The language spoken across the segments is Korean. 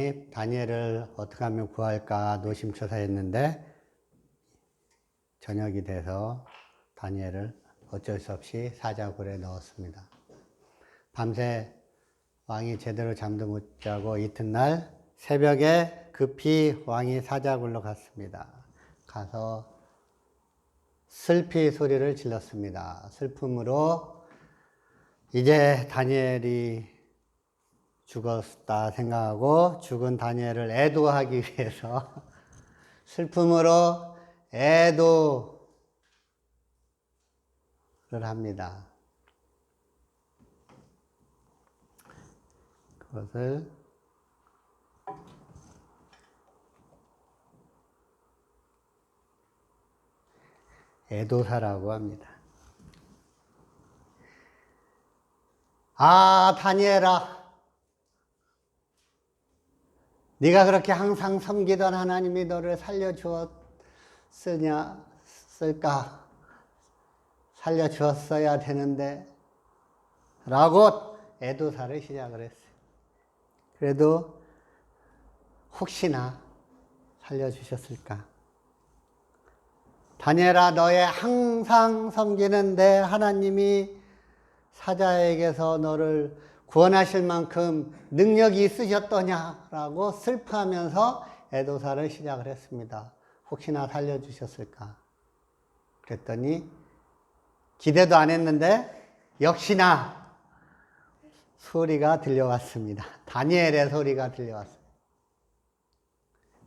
왕이 다니엘을 어떻게 하면 구할까 노심초사했는데 저녁이 돼서 다니엘을 어쩔 수 없이 사자굴에 넣었습니다. 밤새 왕이 제대로 잠도 못 자고 이튿날 새벽에 급히 왕이 사자굴로 갔습니다. 가서 슬피 소리를 질렀습니다. 슬픔으로 이제 다니엘이 죽었다 생각하고 죽은 다니엘을 애도하기 위해서 슬픔으로 애도를 합니다. 그것을 애도사라고 합니다. 아, 다니엘아, 네가 그렇게 항상 섬기던 하나님이 너를 살려주었어야 되는데 라고 애도사를 시작을 했어요. 그래도 혹시나 살려주셨을까? 다니엘아, 너의 항상 섬기는 내 하나님이 사자에게서 너를 구원하실 만큼 능력이 있으셨더냐라고 슬퍼하면서 애도사를 시작을 했습니다. 혹시나 살려주셨을까? 그랬더니 기대도 안 했는데 역시나 소리가 들려왔습니다. 다니엘의 소리가 들려왔습니다.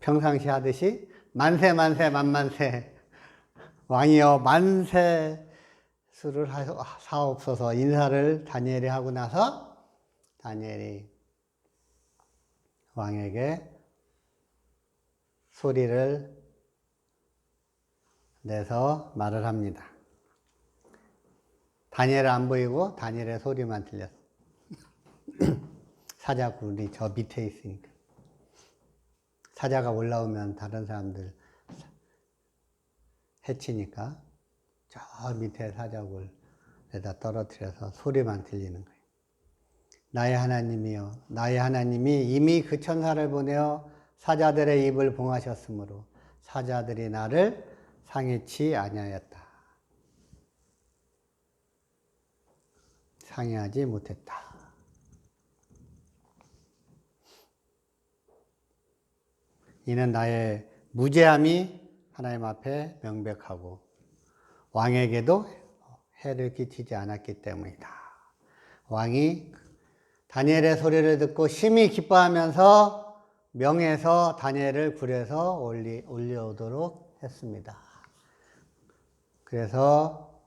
평상시 하듯이 만세 만세 만만세 왕이여 만세 수를 사옵소서 인사를 다니엘이 하고 나서 다니엘이 왕에게 소리를 내서 말을 합니다. 다니엘은 안 보이고 다니엘의 소리만 들렸어요. 사자굴이 저 밑에 있으니까. 사자가 올라오면 다른 사람들 해치니까 저 밑에 사자굴에다 떨어뜨려서 소리만 들리는 거예요. 나의 하나님이여, 나의 하나님이 이미 그 천사를 보내어 사자들의 입을 봉하셨으므로 사자들이 나를 상해치 아니하였다. 상해하지 못했다. 이는 나의 무죄함이 하나님 앞에 명백하고 왕에게도 해를 끼치지 않았기 때문이다. 왕이 다니엘의 소리를 듣고 심히 기뻐하면서 명해서 다니엘을 굴에서 올려오도록 했습니다. 그래서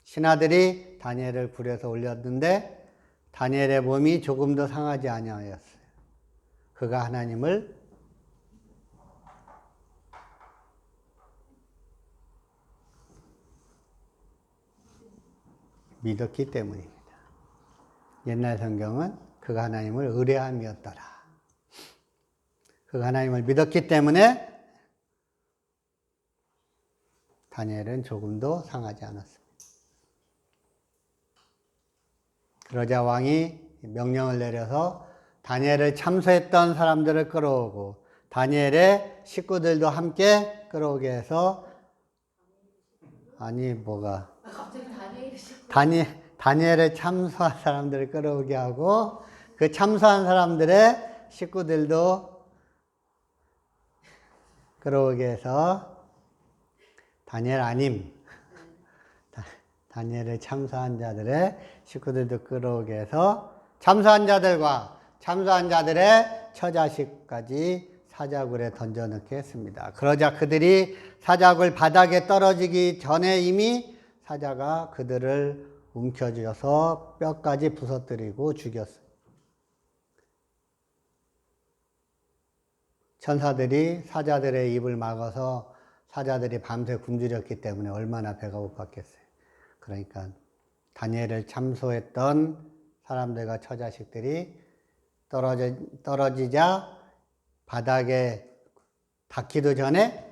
신하들이 다니엘을 굴에서 올렸는데 다니엘의 몸이 조금도 상하지 아니하였어요. 그가 하나님을 믿었기 때문입니다. 옛날 성경은 그가 하나님을 의뢰함이었더라. 그가 하나님을 믿었기 때문에 다니엘은 조금도 상하지 않았습니다. 그러자 왕이 명령을 내려서 다니엘을 참소했던 사람들을 끌어오고 다니엘의 식구들도 함께 끌어오게 해서 아니 뭐가 다니엘을 참소한 사람들을 끌어오게 하고 그 참소한 사람들의 식구들도 끌어오게 해서 다니엘 아님 다니엘을 참소한 자들의 식구들도 끌어오게 해서 참소한 자들과 참소한 자들의 처자식까지 사자굴에 던져넣게 했습니다. 그러자 그들이 사자굴 바닥에 떨어지기 전에 이미 사자가 그들을 움켜쥐어서 뼈까지 부서뜨리고 죽였어요. 천사들이 사자들의 입을 막아서 사자들이 밤새 굶주렸기 때문에 얼마나 배가 고팠겠어요. 그러니까 다니엘을 참소했던 사람들과 처자식들이 떨어지자 바닥에 닿기도 전에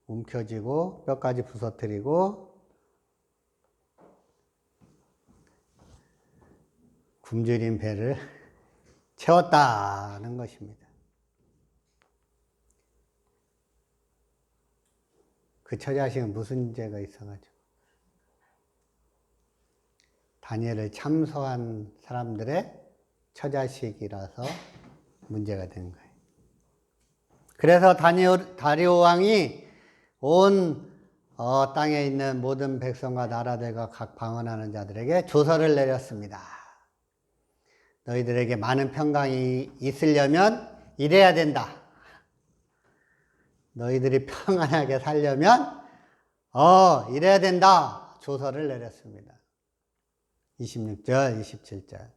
움켜쥐고 뼈까지 부서뜨리고 굶주린 배를 채웠다는 것입니다. 그 처자식은 무슨 죄가 있어가지고 다니엘을 참소한 사람들의 처자식이라서 문제가 된 거예요. 그래서 다리오 왕이 온 땅에 있는 모든 백성과 나라들과 각 방언하는 자들에게 조서를 내렸습니다. 너희들에게 많은 평강이 있으려면 이래야 된다. 너희들이 평안하게 살려면 이래야 된다. 조서를 내렸습니다. 26절, 27절.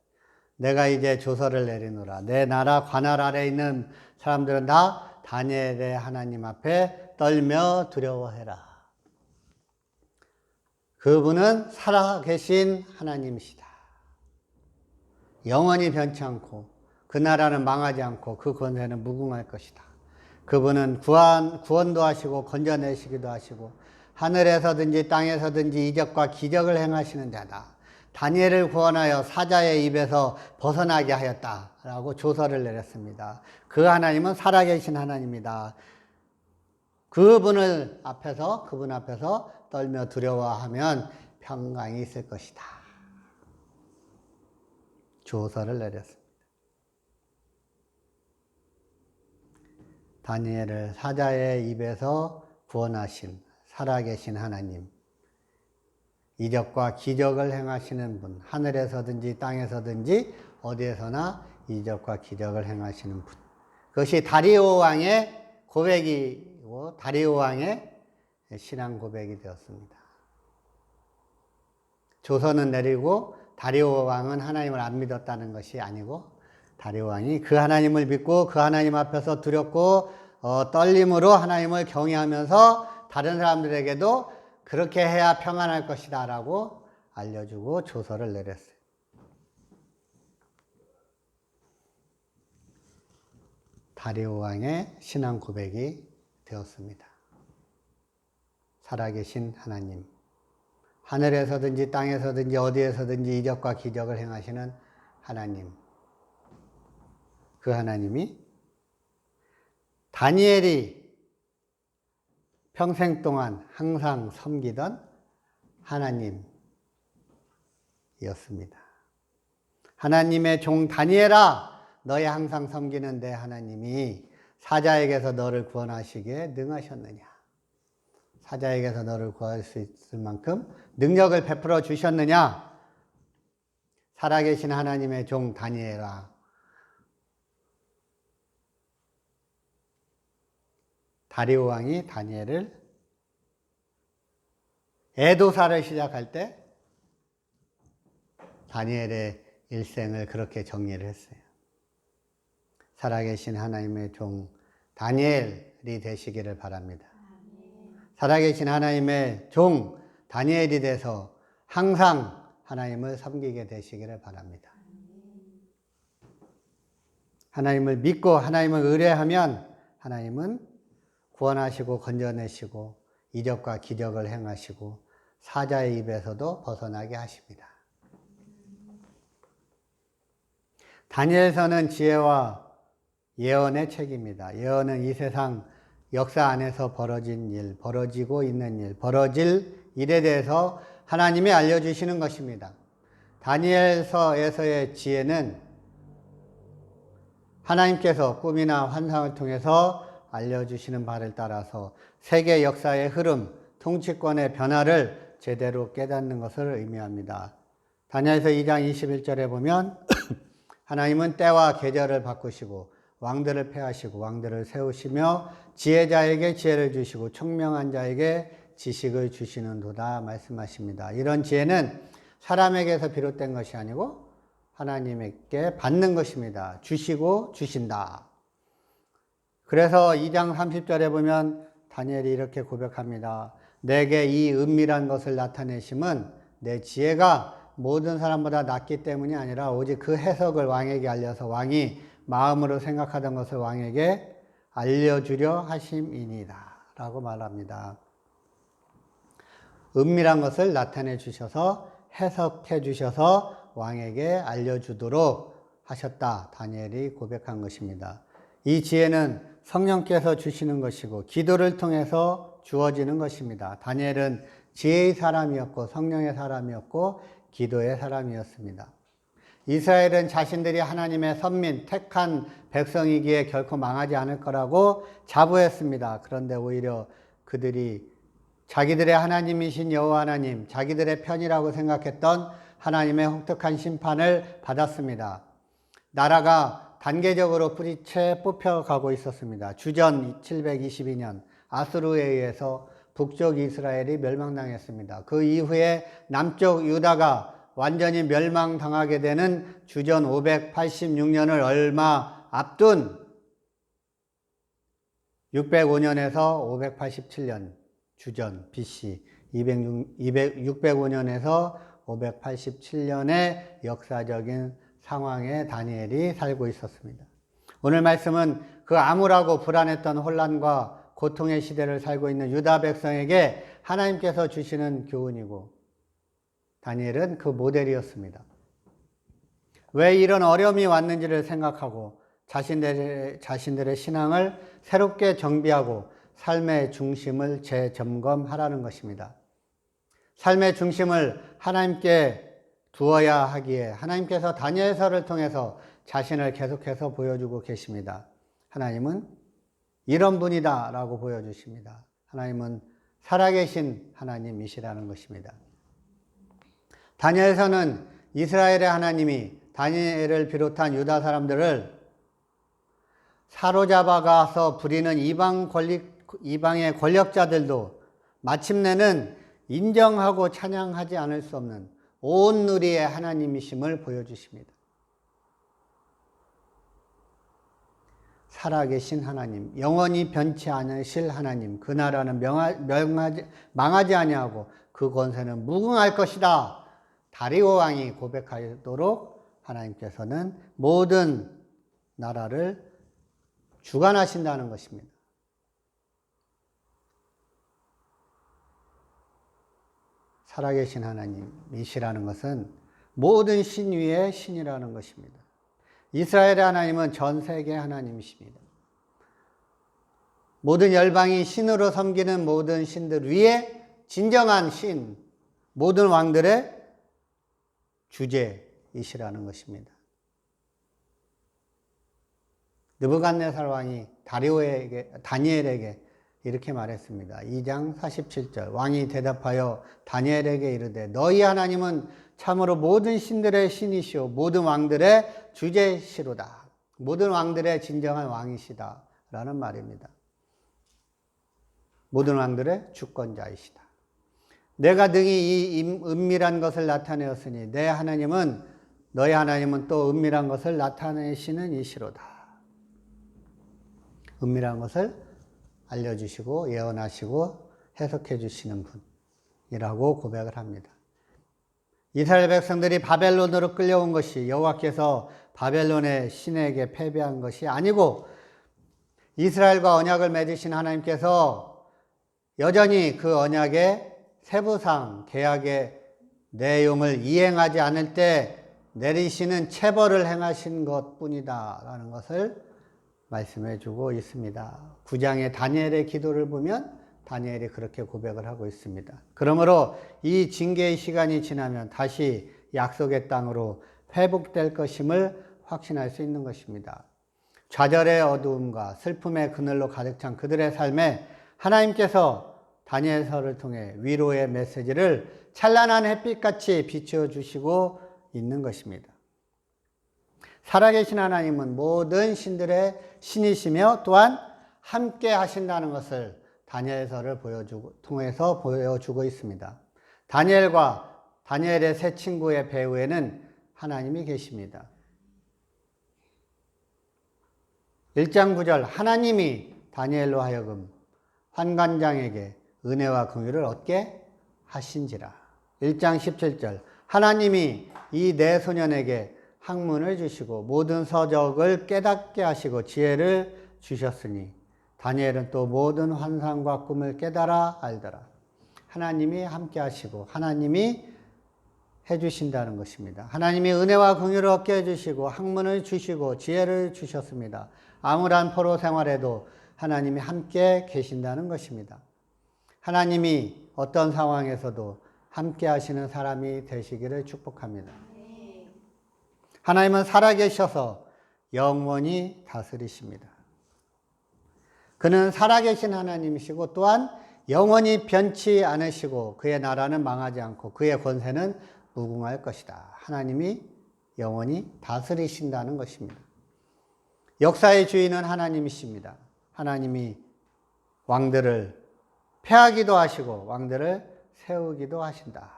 내가 이제 조서를 내리노라. 내 나라 관할 아래 있는 사람들은 다 다니엘의 하나님 앞에 떨며 두려워해라. 그분은 살아계신 하나님이시다. 영원히 변치 않고 그 나라는 망하지 않고 그 권세는 무궁할 것이다. 그분은 구원도 하시고 건져내시기도 하시고 하늘에서든지 땅에서든지 이적과 기적을 행하시는 자다. 다니엘을 구원하여 사자의 입에서 벗어나게 하였다라고 조서를 내렸습니다. 그 하나님은 살아계신 하나님이다. 그분 앞에서 떨며 두려워하면 평강이 있을 것이다. 조서를 내렸습니다. 다니엘을 사자의 입에서 구원하신 살아계신 하나님, 이적과 기적을 행하시는 분, 하늘에서든지 땅에서든지 어디에서나 이적과 기적을 행하시는 분. 그것이 다리오 왕의 고백이고 다리오 왕의 신앙 고백이 되었습니다. 조서는 내리고 다리오 왕은 하나님을 안 믿었다는 것이 아니고 다리오 왕이 그 하나님을 믿고 그 하나님 앞에서 두렵고 떨림으로 하나님을 경외하면서 다른 사람들에게도 그렇게 해야 평안할 것이다 라고 알려주고 조서를 내렸어요. 다리오 왕의 신앙 고백이 되었습니다. 살아계신 하나님, 하늘에서든지 땅에서든지 어디에서든지 이적과 기적을 행하시는 하나님, 그 하나님이 다니엘이 평생 동안 항상 섬기던 하나님이었습니다. 하나님의 종 다니엘아, 너희 항상 섬기는 내 하나님이 사자에게서 너를 구원하시기에 능하셨느냐? 사자에게서 너를 구할 수 있을 만큼 능력을 베풀어 주셨느냐? 살아계신 하나님의 종 다니엘아, 다리오 왕이 다니엘을 애도사를 시작할 때 다니엘의 일생을 그렇게 정리를 했어요. 살아계신 하나님의 종 다니엘이 되시기를 바랍니다. 살아계신 하나님의 종 다니엘이 돼서 항상 하나님을 섬기게 되시기를 바랍니다. 하나님을 믿고 하나님을 의뢰하면 하나님은 구원하시고 건져내시고 이적과 기적을 행하시고 사자의 입에서도 벗어나게 하십니다. 다니엘서는 지혜와 예언의 책입니다. 예언은 이 세상 역사 안에서 벌어진 일, 벌어지고 있는 일, 벌어질 일에 대해서 하나님이 알려주시는 것입니다. 다니엘서에서의 지혜는 하나님께서 꿈이나 환상을 통해서 알려주시는 바를 따라서 세계 역사의 흐름, 통치권의 변화를 제대로 깨닫는 것을 의미합니다. 다니엘서 2장 21절에 보면 하나님은 때와 계절을 바꾸시고 왕들을 폐하시고 왕들을 세우시며 지혜자에게 지혜를 주시고 총명한 자에게 지식을 주시는도다 말씀하십니다. 이런 지혜는 사람에게서 비롯된 것이 아니고 하나님께 받는 것입니다. 주시고 주신다. 그래서 2장 30절에 보면 다니엘이 이렇게 고백합니다. 내게 이 은밀한 것을 나타내심은 내 지혜가 모든 사람보다 낫기 때문이 아니라 오직 그 해석을 왕에게 알려서 왕이 마음으로 생각하던 것을 왕에게 알려주려 하심이니이다 라고 말합니다. 은밀한 것을 나타내 주셔서 해석해 주셔서 왕에게 알려주도록 하셨다. 다니엘이 고백한 것입니다. 이 지혜는 성령께서 주시는 것이고 기도를 통해서 주어지는 것입니다. 다니엘은 지혜의 사람이었고 성령의 사람이었고 기도의 사람이었습니다. 이스라엘은 자신들이 하나님의 선민, 택한 백성이기에 결코 망하지 않을 거라고 자부했습니다. 그런데 오히려 그들이 자기들의 하나님이신 여호와 하나님, 자기들의 편이라고 생각했던 하나님의 혹독한 심판을 받았습니다. 나라가 단계적으로 뿌리채 뽑혀가고 있었습니다. 주전 722년 아수르에 의해서 북쪽 이스라엘이 멸망당했습니다. 그 이후에 남쪽 유다가 완전히 멸망당하게 되는 주전 586년을 얼마 앞둔 605년에서 587년 주전 BC 605년에서 587년의 역사적인 상황에 다니엘이 살고 있었습니다. 오늘 말씀은 그 암울하고 불안했던 혼란과 고통의 시대를 살고 있는 유다 백성에게 하나님께서 주시는 교훈이고 다니엘은 그 모델이었습니다. 왜 이런 어려움이 왔는지를 생각하고 자신들의 신앙을 새롭게 정비하고 삶의 중심을 재점검하라는 것입니다. 삶의 중심을 하나님께 두어야 하기에 하나님께서 다니엘서를 통해서 자신을 계속해서 보여주고 계십니다. 하나님은 이런 분이다 라고 보여주십니다. 하나님은 살아계신 하나님이시라는 것입니다. 다니엘서는 이스라엘의 하나님이 다니엘을 비롯한 유다 사람들을 사로잡아가서 부리는 이방의 권력자들도 마침내는 인정하고 찬양하지 않을 수 없는 온누리의 하나님이심을 보여주십니다. 살아계신 하나님, 영원히 변치 않으실 하나님, 그 나라는 망하지 아니하고 그 권세는 무궁할 것이다. 다리오 왕이 고백하도록 하나님께서는 모든 나라를 주관하신다는 것입니다. 살아계신 하나님이시라는 것은 모든 신 위의 신이라는 것입니다. 이스라엘의 하나님은 전 세계의 하나님이십니다. 모든 열방이 신으로 섬기는 모든 신들 위에 진정한 신, 모든 왕들의 주제이시라는 것입니다. 느부갓네살 왕이 다니엘에게 이렇게 말했습니다. 2장 47절 왕이 대답하여 다니엘에게 이르되 너희 하나님은 참으로 모든 신들의 신이시오 모든 왕들의 주제시로다. 모든 왕들의 진정한 왕이시다 라는 말입니다. 모든 왕들의 주권자이시다. 내가 등이 이 은밀한 것을 나타내었으니 내 하나님은 너희 하나님은 또 은밀한 것을 나타내시는 이시로다. 은밀한 것을 알려주시고 예언하시고 해석해 주시는 분이라고 고백을 합니다. 이스라엘 백성들이 바벨론으로 끌려온 것이 여호와께서 바벨론의 신에게 패배한 것이 아니고 이스라엘과 언약을 맺으신 하나님께서 여전히 그 언약의 세부상 계약의 내용을 이행하지 않을 때 내리시는 체벌을 행하신 것뿐이다 라는 것을 말씀해 주고 있습니다. 9장의 다니엘의 기도를 보면 다니엘이 그렇게 고백을 하고 있습니다. 그러므로 이 징계의 시간이 지나면 다시 약속의 땅으로 회복될 것임을 확신할 수 있는 것입니다. 좌절의 어두움과 슬픔의 그늘로 가득 찬 그들의 삶에 하나님께서 다니엘서를 통해 위로의 메시지를 찬란한 햇빛같이 비춰주시고 있는 것입니다. 살아계신 하나님은 모든 신들의 신이시며 또한 함께 하신다는 것을 다니엘서를 통해서 보여주고 있습니다. 다니엘과 다니엘의 세 친구의 배후에는 하나님이 계십니다. 1장 9절 하나님이 다니엘로 하여금 환관장에게 은혜와 긍휼을 얻게 하신지라. 1장 17절 하나님이 이 네 소년에게 학문을 주시고 모든 서적을 깨닫게 하시고 지혜를 주셨으니 다니엘은 또 모든 환상과 꿈을 깨달아 알더라. 하나님이 함께 하시고 하나님이 해주신다는 것입니다. 하나님이 은혜와 긍휼을 얻게 해주시고 학문을 주시고 지혜를 주셨습니다. 암울한 포로 생활에도 하나님이 함께 계신다는 것입니다. 하나님이 어떤 상황에서도 함께 하시는 사람이 되시기를 축복합니다. 하나님은 살아계셔서 영원히 다스리십니다. 그는 살아계신 하나님이시고 또한 영원히 변치 않으시고 그의 나라는 망하지 않고 그의 권세는 무궁할 것이다. 하나님이 영원히 다스리신다는 것입니다. 역사의 주인은 하나님이십니다. 하나님이 왕들을 패하기도 하시고 왕들을 세우기도 하신다.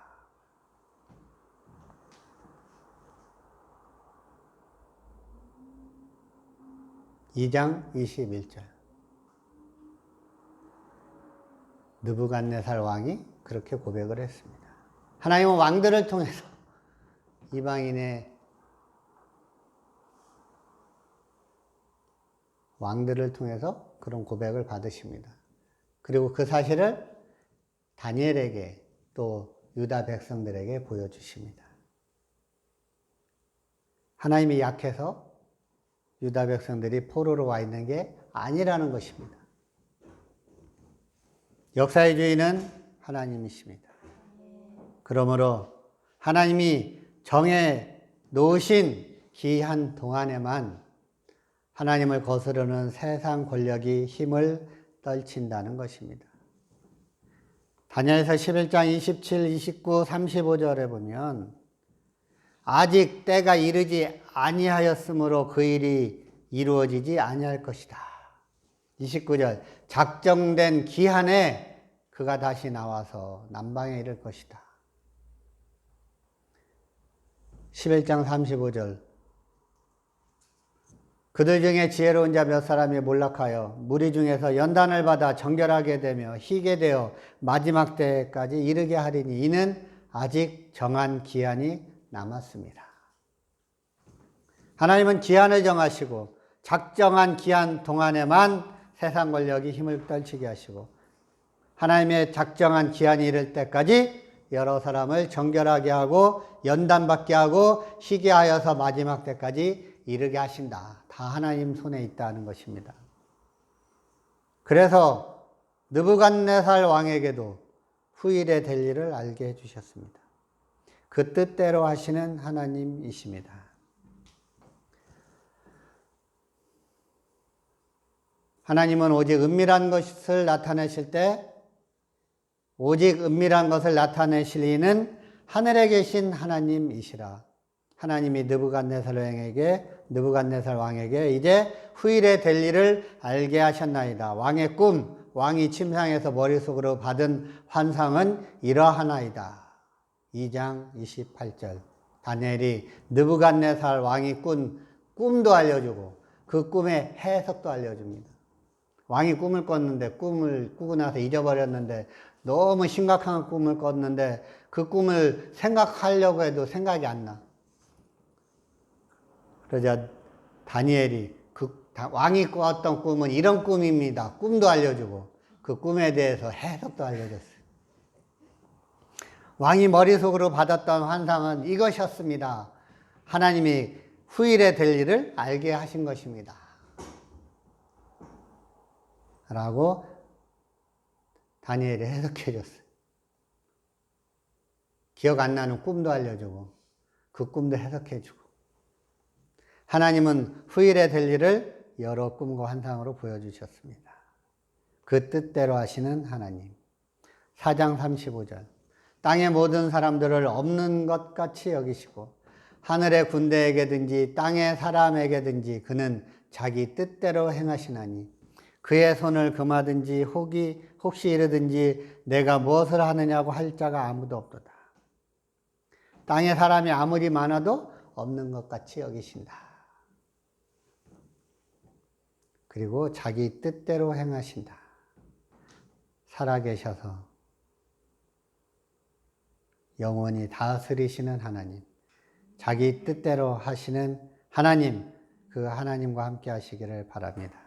(2장 21절) 느부갓네살 왕이 그렇게 고백을 했습니다. 하나님은 왕들을 통해서 이방인의 왕들을 통해서 그런 고백을 받으십니다. 그리고 그 사실을 다니엘에게 또 유다 백성들에게 보여주십니다. 하나님이 약해서 유다 백성들이 포로로 와 있는 게 아니라는 것입니다. 역사의 주인은 하나님이십니다. 그러므로 하나님이 정해 놓으신 기한 동안에만 하나님을 거스르는 세상 권력이 힘을 떨친다는 것입니다. 다니엘서 11장 27, 29, 35절에 보면 아직 때가 이르지 아니하였으므로 그 일이 이루어지지 아니할 것이다. 29절 작정된 기한에 그가 다시 나와서 남방에 이를 것이다. 11장 35절 그들 중에 지혜로운 자 몇 사람이 몰락하여 무리 중에서 연단을 받아 정결하게 되며 희게 되어 마지막 때까지 이르게 하리니 이는 아직 정한 기한이 남았습니다. 하나님은 기한을 정하시고 작정한 기한 동안에만 세상 권력이 힘을 떨치게 하시고 하나님의 작정한 기한이 이를 때까지 여러 사람을 정결하게 하고 연단받게 하고 희게 하여서 마지막 때까지 이르게 하신다. 다 하나님 손에 있다는 것입니다. 그래서 느부갓네살 왕에게도 후일에 될 일을 알게 해주셨습니다. 그 뜻대로 하시는 하나님이십니다. 하나님은 오직 은밀한 것을 나타내실 때 오직 은밀한 것을 나타내실 이는 하늘에 계신 하나님이시라. 하나님이 느부갓네살 왕에게 이제 후일에 될 일을 알게 하셨나이다. 왕의 꿈, 왕이 침상에서 머릿속으로 받은 환상은 이러하나이다. 2장 28절 다니엘이 느부갓네살 왕이 꾼 꿈도 알려주고 그 꿈의 해석도 알려줍니다. 왕이 꿈을 꿨는데 꿈을 꾸고 나서 잊어버렸는데 너무 심각한 꿈을 꿨는데 그 꿈을 생각하려고 해도 생각이 안 나. 그러자 다니엘이 왕이 꿨던 꿈은 이런 꿈입니다. 꿈도 알려주고 그 꿈에 대해서 해석도 알려줬어요. 왕이 머릿속으로 받았던 환상은 이것이었습니다. 하나님이 후일에 될 일을 알게 하신 것입니다. 라고 다니엘이 해석해 줬어요. 기억 안 나는 꿈도 알려주고 그 꿈도 해석해 주고 하나님은 후일에 될 일을 여러 꿈과 환상으로 보여주셨습니다. 그 뜻대로 하시는 하나님. 4장 35절 땅의 모든 사람들을 없는 것 같이 여기시고 하늘의 군대에게든지 땅의 사람에게든지 그는 자기 뜻대로 행하시나니 그의 손을 금하든지 혹시 이르든지 내가 무엇을 하느냐고 할 자가 아무도 없도다. 땅의 사람이 아무리 많아도 없는 것 같이 여기신다. 그리고 자기 뜻대로 행하신다. 살아계셔서 영원히 다스리시는 하나님, 자기 뜻대로 하시는 하나님, 그 하나님과 함께 하시기를 바랍니다.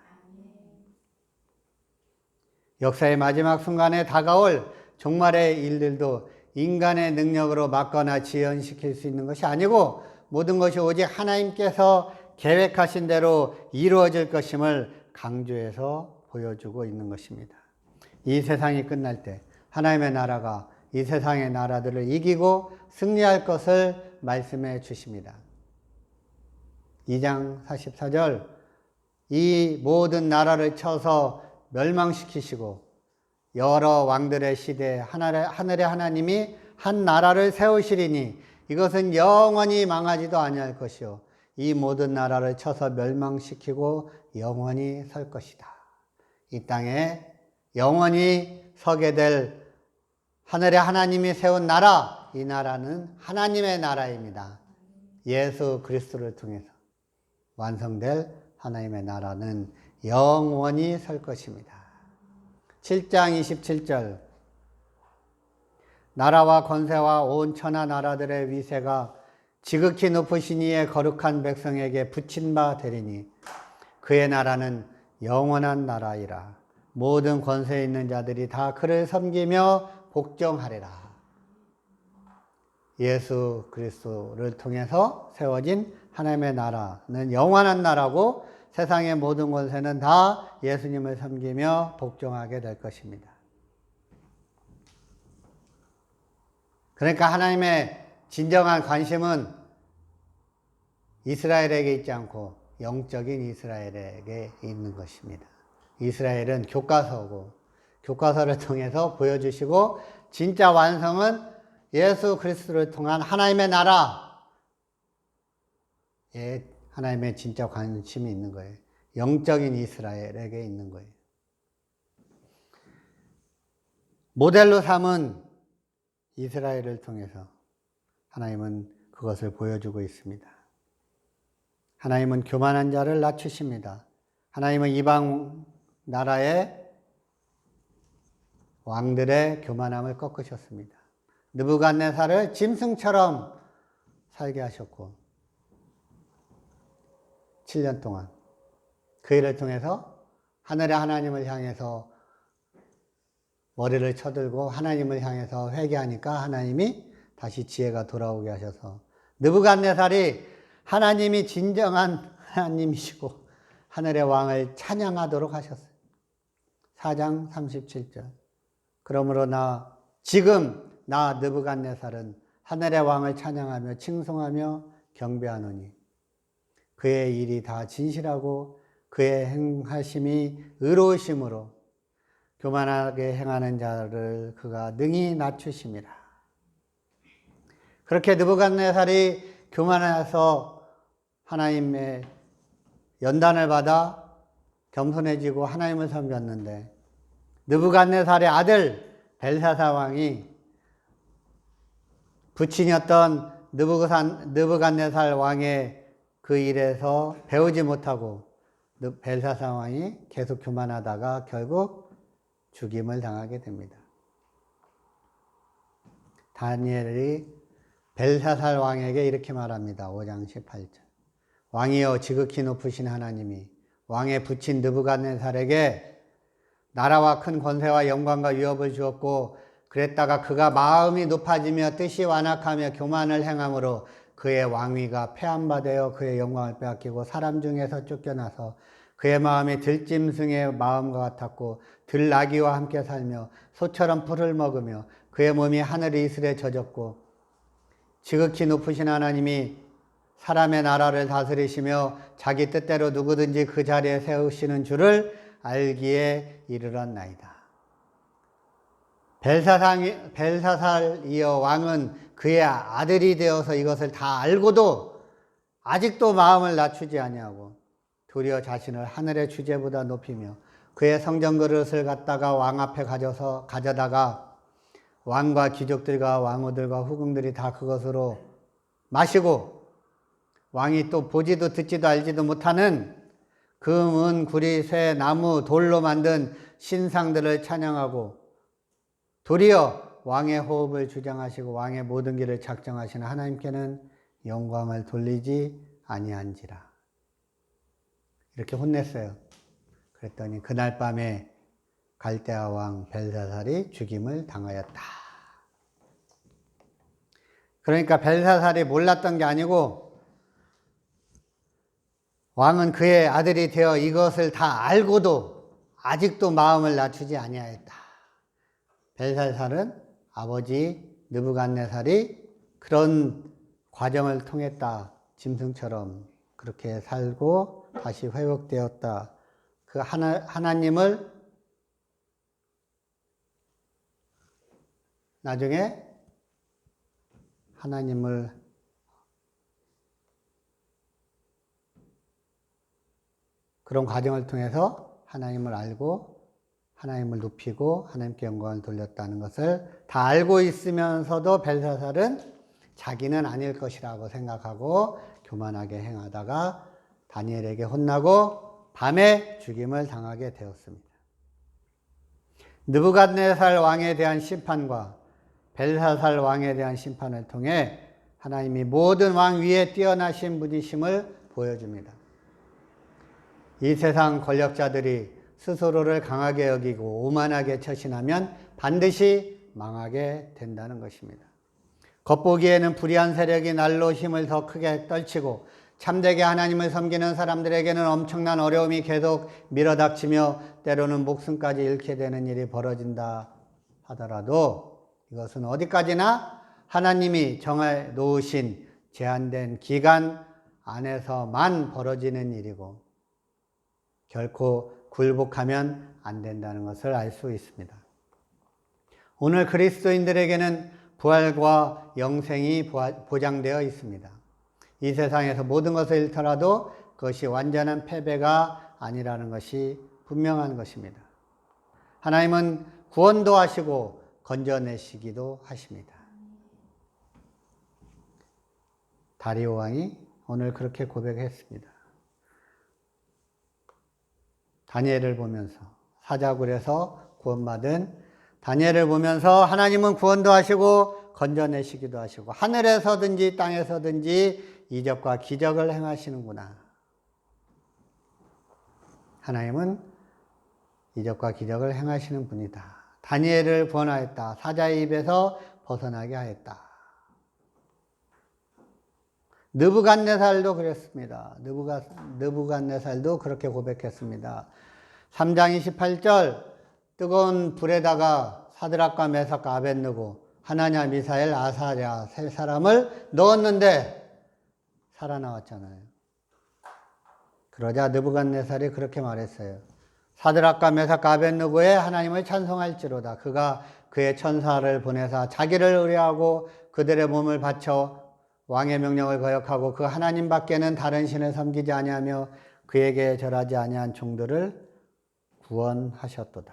역사의 마지막 순간에 다가올 종말의 일들도 인간의 능력으로 막거나 지연시킬 수 있는 것이 아니고 모든 것이 오직 하나님께서 계획하신 대로 이루어질 것임을 강조해서 보여주고 있는 것입니다. 이 세상이 끝날 때 하나님의 나라가 이 세상의 나라들을 이기고 승리할 것을 말씀해 주십니다. 2장 44절 이 모든 나라를 쳐서 멸망시키시고 여러 왕들의 시대에 하늘의 하나님이 한 나라를 세우시리니 이것은 영원히 망하지도 아니할 것이요 이 모든 나라를 쳐서 멸망시키고 영원히 설 것이다. 이 땅에 영원히 서게 될 하늘의 하나님이 세운 나라, 이 나라는 하나님의 나라입니다. 예수 그리스도를 통해서 완성될 하나님의 나라는 영원히 설 것입니다. 7장 27절 나라와 권세와 온 천하 나라들의 위세가 지극히 높으신 이의 거룩한 백성에게 붙인 바 되리니 그의 나라는 영원한 나라이라. 모든 권세에 있는 자들이 다 그를 섬기며 복종하리라. 예수 그리스도를 통해서 세워진 하나님의 나라는 영원한 나라고 세상의 모든 권세는 다 예수님을 섬기며 복종하게 될 것입니다. 그러니까 하나님의 진정한 관심은 이스라엘에게 있지 않고 영적인 이스라엘에게 있는 것입니다. 이스라엘은 교과서고 교과서를 통해서 보여주시고 진짜 완성은 예수 그리스도를 통한 하나님의 나라에 하나님의 진짜 관심이 있는 거예요. 영적인 이스라엘에게 있는 거예요. 모델로 삼은 이스라엘을 통해서 하나님은 그것을 보여주고 있습니다. 하나님은 교만한 자를 낮추십니다. 하나님은 이방 나라의 왕들의 교만함을 꺾으셨습니다. 느부갓네살을 짐승처럼 살게 하셨고 7년 동안 그 일을 통해서 하늘의 하나님을 향해서 머리를 쳐들고 하나님을 향해서 회개하니까 하나님이 다시 지혜가 돌아오게 하셔서 느부갓네살이 하나님이 진정한 하나님이시고 하늘의 왕을 찬양하도록 하셨어요. 4장 37절 그러므로 지금 나 느부갓네살은 하늘의 왕을 찬양하며 칭송하며 경배하노니 그의 일이 다 진실하고 그의 행하심이 의로우심으로 교만하게 행하는 자를 그가 능히 낮추심이라. 그렇게 느부갓네살이 교만해서 하나님의 연단을 받아 겸손해지고 하나님을 섬겼는데 느부갓네살의 아들 벨사살 왕이 부친이었던 느부갓네살 왕의 그 일에서 배우지 못하고 벨사살 왕이 계속 교만하다가 결국 죽임을 당하게 됩니다. 다니엘이 벨사살 왕에게 이렇게 말합니다. 5장 18절 왕이여 지극히 높으신 하나님이 왕의 부친 느부갓네살에게 나라와 큰 권세와 영광과 위협을 주었고 그랬다가 그가 마음이 높아지며 뜻이 완악하며 교만을 행함으로 그의 왕위가 폐한바되어 그의 영광을 빼앗기고 사람 중에서 쫓겨나서 그의 마음이 들짐승의 마음과 같았고 들나귀와 함께 살며 소처럼 풀을 먹으며 그의 몸이 하늘 이슬에 젖었고 지극히 높으신 하나님이 사람의 나라를 다스리시며 자기 뜻대로 누구든지 그 자리에 세우시는 줄을 알기에 이르렀나이다. 벨사살이여 왕은 그의 아들이 되어서 이것을 다 알고도 아직도 마음을 낮추지 아니하고 도리어 자신을 하늘의 주제보다 높이며 그의 성전 그릇을 갖다가 왕 앞에 가져다가 왕과 귀족들과 왕후들과 후궁들이 다 그것으로 마시고 왕이 또 보지도 듣지도 알지도 못하는 금, 은, 구리, 쇠, 나무, 돌로 만든 신상들을 찬양하고 도리어 왕의 호흡을 주장하시고 왕의 모든 길을 작정하시는 하나님께는 영광을 돌리지 아니한지라. 이렇게 혼냈어요. 그랬더니 그날 밤에 갈대아 왕 벨사살이 죽임을 당하였다. 그러니까 벨사살이 몰랐던 게 아니고 왕은 그의 아들이 되어 이것을 다 알고도 아직도 마음을 낮추지 아니하였다. 벨사살은 아버지 느부갓네살이 그런 과정을 통했다. 짐승처럼 그렇게 살고 다시 회복되었다. 그 하나님을 나중에 하나님을 그런 과정을 통해서 하나님을 알고 하나님을 높이고 하나님께 영광을 돌렸다는 것을 다 알고 있으면서도 벨사살은 자기는 아닐 것이라고 생각하고 교만하게 행하다가 다니엘에게 혼나고 밤에 죽임을 당하게 되었습니다. 느부갓네살 왕에 대한 심판과 벨사살 왕에 대한 심판을 통해 하나님이 모든 왕 위에 뛰어나신 분이심을 보여줍니다. 이 세상 권력자들이 스스로를 강하게 여기고 오만하게 처신하면 반드시 망하게 된다는 것입니다. 겉보기에는 불의한 세력이 날로 힘을 더 크게 떨치고 참되게 하나님을 섬기는 사람들에게는 엄청난 어려움이 계속 밀어닥치며 때로는 목숨까지 잃게 되는 일이 벌어진다 하더라도 이것은 어디까지나 하나님이 정해 놓으신 제한된 기간 안에서만 벌어지는 일이고 결코 굴복하면 안 된다는 것을 알 수 있습니다. 오늘 그리스도인들에게는 부활과 영생이 보장되어 있습니다. 이 세상에서 모든 것을 잃더라도 그것이 완전한 패배가 아니라는 것이 분명한 것입니다. 하나님은 구원도 하시고 건져내시기도 하십니다. 다리오 왕이 오늘 그렇게 고백했습니다. 다니엘을 보면서 사자굴에서 구원받은 다니엘을 보면서 하나님은 구원도 하시고 건져내시기도 하시고 하늘에서든지 땅에서든지 이적과 기적을 행하시는구나. 하나님은 이적과 기적을 행하시는 분이다. 다니엘을 구원하였다. 사자의 입에서 벗어나게 하였다. 느부갓네살도 그랬습니다. 느부갓네살도 그렇게 고백했습니다. 3장 28절 뜨거운 불에다가 사드락과 메삭과 아벳느고 하나냐 미사엘 아사랴 세 사람을 넣었는데 살아나왔잖아요. 그러자 느부갓네살이 그렇게 말했어요. 사드락과 메삭과 아벳느고의 하나님을 찬송할지로다. 그가 그의 천사를 보내사 자기를 의뢰하고 그들의 몸을 바쳐 왕의 명령을 거역하고 그 하나님 밖에는 다른 신을 섬기지 아니하며 그에게 절하지 아니한 종들을 구원하셨도다.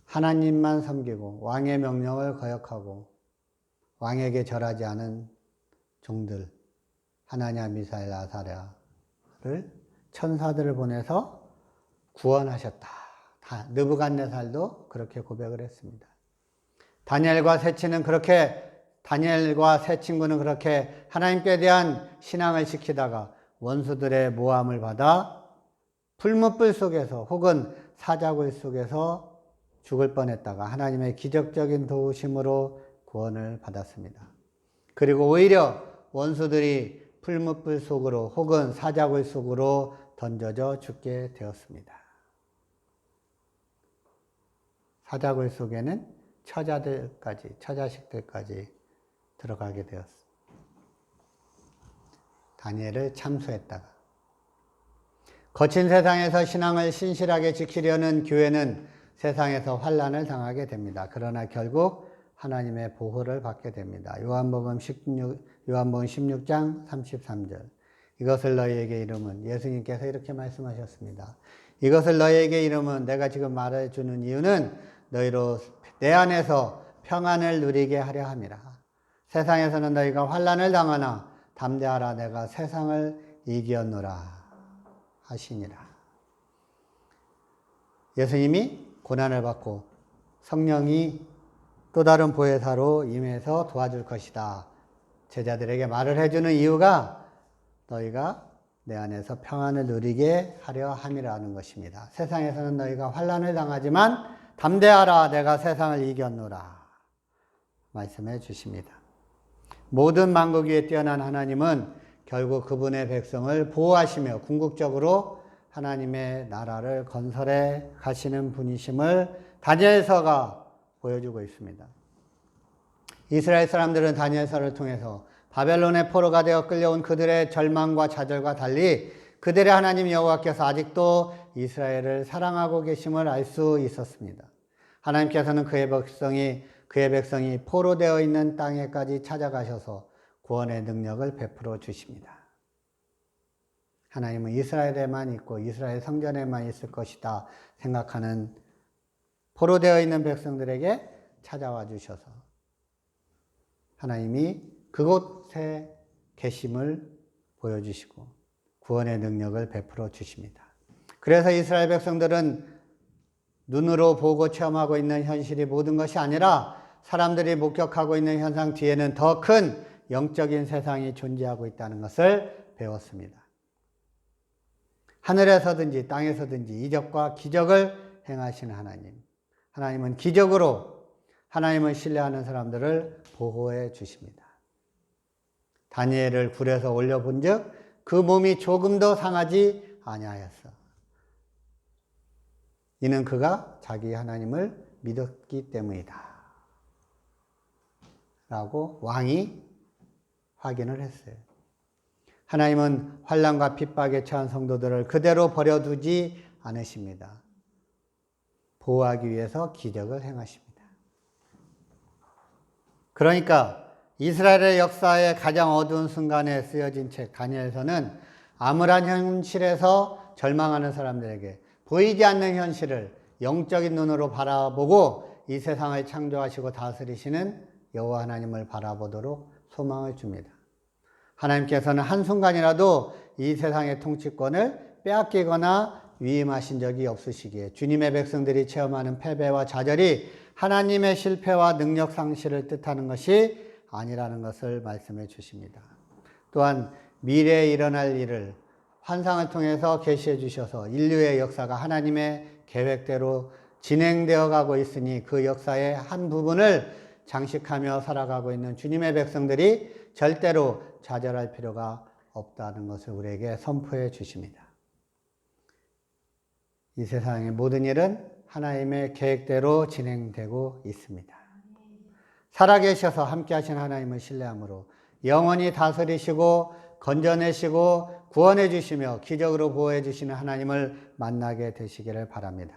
하나님만 섬기고 왕의 명령을 거역하고 왕에게 절하지 않은 종들 하나냐 미사엘 아사랴를 천사들을 보내서 구원하셨다. 느부갓네살도 그렇게 고백을 했습니다. 다니엘과 세 친구는 그렇게 하나님께 대한 신앙을 지키다가 원수들의 모함을 받아 풀무불 속에서 혹은 사자굴 속에서 죽을 뻔했다가 하나님의 기적적인 도우심으로 구원을 받았습니다. 그리고 오히려 원수들이 풀무불 속으로 혹은 사자굴 속으로 던져져 죽게 되었습니다. 사자굴 속에는 처자식들까지 들어가게 되었습니다. 다니엘을 참수했다가 거친 세상에서 신앙을 신실하게 지키려는 교회는 세상에서 환난을 당하게 됩니다. 그러나 결국 하나님의 보호를 받게 됩니다. 요한복음 16장 33절 이것을 너희에게 이름은 예수님께서 이렇게 말씀하셨습니다. 이것을 너희에게 이름은 내가 지금 말해주는 이유는 너희로 내 안에서 평안을 누리게 하려 함이라. 세상에서는 너희가 환난을 당하나 담대하라 내가 세상을 이겼노라 하시니라. 예수님이 고난을 받고 성령이 또 다른 보혜사로 임해서 도와줄 것이다. 제자들에게 말을 해주는 이유가 너희가 내 안에서 평안을 누리게 하려 함이라는 것입니다. 세상에서는 너희가 환난을 당하지만 담대하라 내가 세상을 이겼노라. 말씀해 주십니다. 모든 만국 위에 뛰어난 하나님은 결국 그분의 백성을 보호하시며 궁극적으로 하나님의 나라를 건설해 가시는 분이심을 다니엘서가 보여주고 있습니다. 이스라엘 사람들은 다니엘서를 통해서 바벨론의 포로가 되어 끌려온 그들의 절망과 좌절과 달리 그들의 하나님 여호와께서 아직도 이스라엘을 사랑하고 계심을 알 수 있었습니다. 하나님께서는 그의 백성이 포로되어 있는 땅에까지 찾아가셔서 구원의 능력을 베풀어 주십니다. 하나님은 이스라엘에만 있고 이스라엘 성전에만 있을 것이다 생각하는 포로되어 있는 백성들에게 찾아와 주셔서 하나님이 그곳에 계심을 보여주시고 구원의 능력을 베풀어 주십니다. 그래서 이스라엘 백성들은 눈으로 보고 체험하고 있는 현실이 모든 것이 아니라 사람들이 목격하고 있는 현상 뒤에는 더 큰 영적인 세상이 존재하고 있다는 것을 배웠습니다. 하늘에서든지 땅에서든지 이적과 기적을 행하시는 하나님. 하나님은 기적으로 하나님을 신뢰하는 사람들을 보호해 주십니다. 다니엘을 굴에서 올려본 즉 그 몸이 조금도 상하지 아니하였어. 이는 그가 자기 하나님을 믿었기 때문이다. 라고 왕이 확인을 했어요. 하나님은 환난과 핍박에 처한 성도들을 그대로 버려두지 않으십니다. 보호하기 위해서 기적을 행하십니다. 그러니까 이스라엘의 역사의 가장 어두운 순간에 쓰여진 책 다니엘서는 암울한 현실에서 절망하는 사람들에게 보이지 않는 현실을 영적인 눈으로 바라보고 이 세상을 창조하시고 다스리시는 여호와 하나님을 바라보도록 소망을 줍니다. 하나님께서는 한순간이라도 이 세상의 통치권을 빼앗기거나 위임하신 적이 없으시기에 주님의 백성들이 체험하는 패배와 좌절이 하나님의 실패와 능력 상실을 뜻하는 것이 아니라는 것을 말씀해 주십니다. 또한 미래에 일어날 일을 환상을 통해서 계시해 주셔서 인류의 역사가 하나님의 계획대로 진행되어 가고 있으니 그 역사의 한 부분을 장식하며 살아가고 있는 주님의 백성들이 절대로 좌절할 필요가 없다는 것을 우리에게 선포해 주십니다. 이 세상의 모든 일은 하나님의 계획대로 진행되고 있습니다. 살아계셔서 함께 하신 하나님을 신뢰함으로 영원히 다스리시고 건져내시고 구원해 주시며 기적으로 보호해 주시는 하나님을 만나게 되시기를 바랍니다.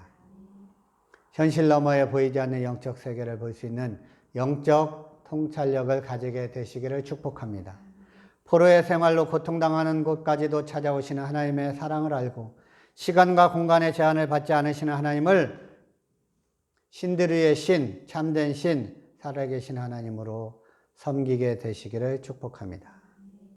현실 너머에 보이지 않는 영적 세계를 볼 수 있는 영적 통찰력을 가지게 되시기를 축복합니다. 포로의 생활로 고통당하는 곳까지도 찾아오시는 하나님의 사랑을 알고 시간과 공간의 제한을 받지 않으시는 하나님을 신들의 신, 참된 신, 살아계신 하나님으로 섬기게 되시기를 축복합니다.